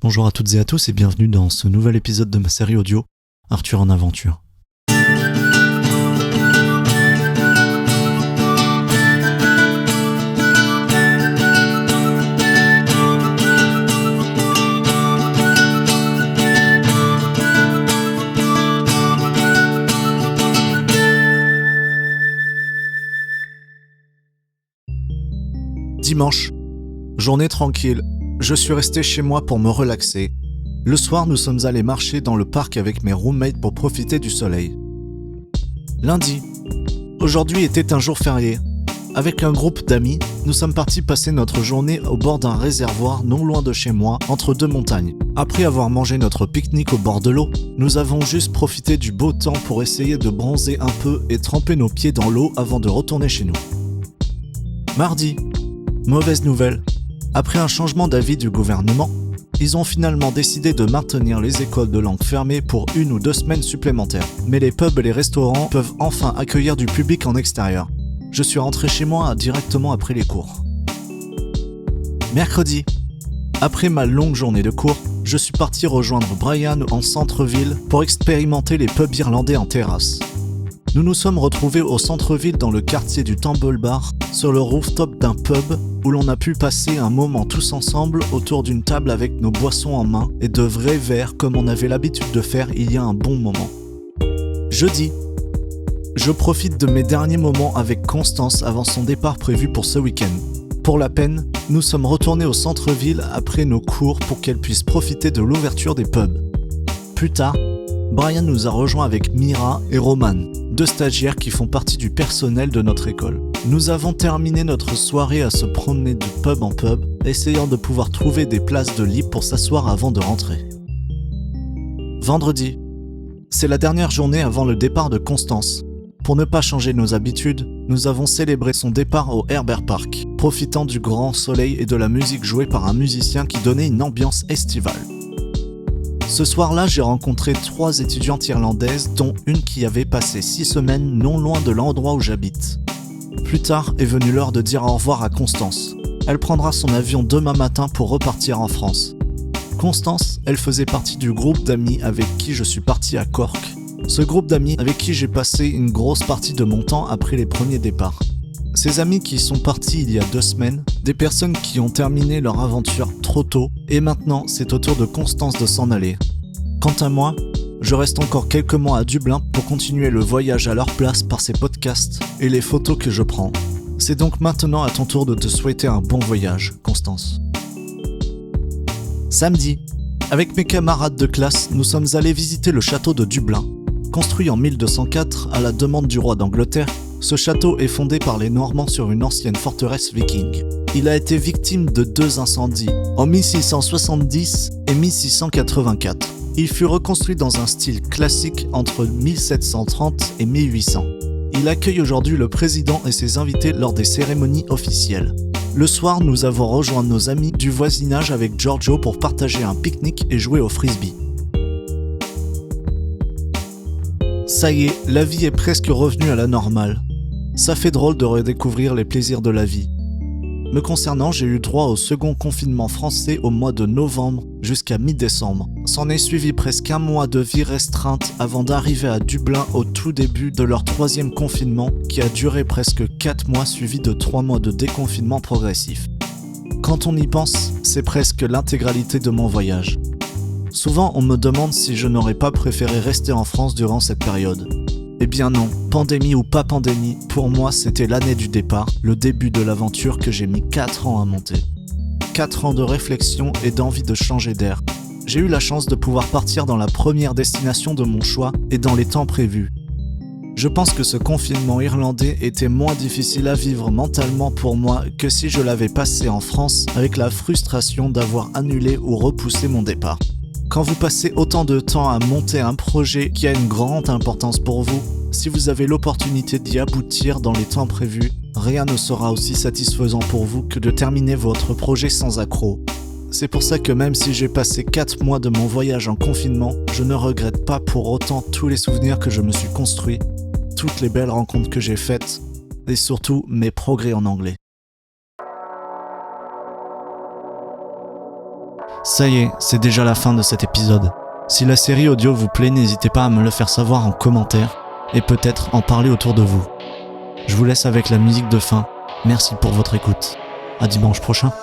Bonjour à toutes et à tous et bienvenue dans ce nouvel épisode de ma série audio Arthur en aventure. Dimanche, journée tranquille, je suis resté chez moi pour me relaxer. Le soir, nous sommes allés marcher dans le parc avec mes roommates pour profiter du soleil. Lundi, aujourd'hui était un jour férié. Avec un groupe d'amis, nous sommes partis passer notre journée au bord d'un réservoir non loin de chez moi, entre deux montagnes. Après avoir mangé notre pique-nique au bord de l'eau, nous avons juste profité du beau temps pour essayer de bronzer un peu et tremper nos pieds dans l'eau avant de retourner chez nous. Mardi, mauvaise nouvelle. Après un changement d'avis du gouvernement, ils ont finalement décidé de maintenir les écoles de langue fermées pour 1 ou 2 semaines supplémentaires. Mais les pubs et les restaurants peuvent enfin accueillir du public en extérieur. Je suis rentré chez moi directement après les cours. Mercredi, après ma longue journée de cours, je suis parti rejoindre Brian en centre-ville pour expérimenter les pubs irlandais en terrasse. Nous nous sommes retrouvés au centre-ville dans le quartier du Temple Bar, sur le rooftop d'un pub où l'on a pu passer un moment tous ensemble autour d'une table avec nos boissons en main et de vrais verres comme on avait l'habitude de faire il y a un bon moment. Jeudi, je profite de mes derniers moments avec Constance avant son départ prévu pour ce week-end. Pour la peine, nous sommes retournés au centre-ville après nos cours pour qu'elle puisse profiter de l'ouverture des pubs. Plus tard, Brian nous a rejoints avec Mira et Roman, 2 stagiaires qui font partie du personnel de notre école. Nous avons terminé notre soirée à se promener de pub en pub, essayant de pouvoir trouver des places de libre pour s'asseoir avant de rentrer. Vendredi, c'est la dernière journée avant le départ de Constance. Pour ne pas changer nos habitudes, nous avons célébré son départ au Herbert Park, profitant du grand soleil et de la musique jouée par un musicien qui donnait une ambiance estivale. Ce soir-là, j'ai rencontré 3 étudiantes irlandaises, dont une qui avait passé 6 semaines non loin de l'endroit où j'habite. Plus tard est venue l'heure de dire au revoir à Constance. Elle prendra son avion demain matin pour repartir en France. Constance, elle faisait partie du groupe d'amis avec qui je suis parti à Cork. Ce groupe d'amis avec qui j'ai passé une grosse partie de mon temps après les premiers départs. Ces amis qui sont partis il y a 2 semaines, des personnes qui ont terminé leur aventure trop tôt, et maintenant c'est au tour de Constance de s'en aller. Quant à moi, je reste encore quelques mois à Dublin pour continuer le voyage à leur place par ces podcasts et les photos que je prends. C'est donc maintenant à ton tour de te souhaiter un bon voyage, Constance. Samedi, avec mes camarades de classe, nous sommes allés visiter le château de Dublin. Construit en 1204 à la demande du roi d'Angleterre, ce château est fondé par les Normands sur une ancienne forteresse viking. Il a été victime de 2 incendies, en 1670 et 1684. Il fut reconstruit dans un style classique entre 1730 et 1800. Il accueille aujourd'hui le président et ses invités lors des cérémonies officielles. Le soir, nous avons rejoint nos amis du voisinage avec Giorgio pour partager un pique-nique et jouer au frisbee. Ça y est, la vie est presque revenue à la normale. Ça fait drôle de redécouvrir les plaisirs de la vie. Me concernant, j'ai eu droit au second confinement français au mois de novembre jusqu'à mi-décembre. S'en est suivi presque 1 mois de vie restreinte avant d'arriver à Dublin au tout début de leur 3e confinement qui a duré presque 4 mois suivi de 3 mois de déconfinement progressif. Quand on y pense, c'est presque l'intégralité de mon voyage. Souvent, on me demande si je n'aurais pas préféré rester en France durant cette période. Eh bien non, pandémie ou pas pandémie, pour moi c'était l'année du départ, le début de l'aventure que j'ai mis 4 ans à monter. 4 ans de réflexion et d'envie de changer d'air. J'ai eu la chance de pouvoir partir dans la première destination de mon choix et dans les temps prévus. Je pense que ce confinement irlandais était moins difficile à vivre mentalement pour moi que si je l'avais passé en France avec la frustration d'avoir annulé ou repoussé mon départ. Quand vous passez autant de temps à monter un projet qui a une grande importance pour vous, si vous avez l'opportunité d'y aboutir dans les temps prévus, rien ne sera aussi satisfaisant pour vous que de terminer votre projet sans accroc. C'est pour ça que même si j'ai passé 4 mois de mon voyage en confinement, je ne regrette pas pour autant tous les souvenirs que je me suis construits, toutes les belles rencontres que j'ai faites, et surtout mes progrès en anglais. Ça y est, c'est déjà la fin de cet épisode. Si la série audio vous plaît, n'hésitez pas à me le faire savoir en commentaire et peut-être en parler autour de vous. Je vous laisse avec la musique de fin. Merci pour votre écoute. À dimanche prochain.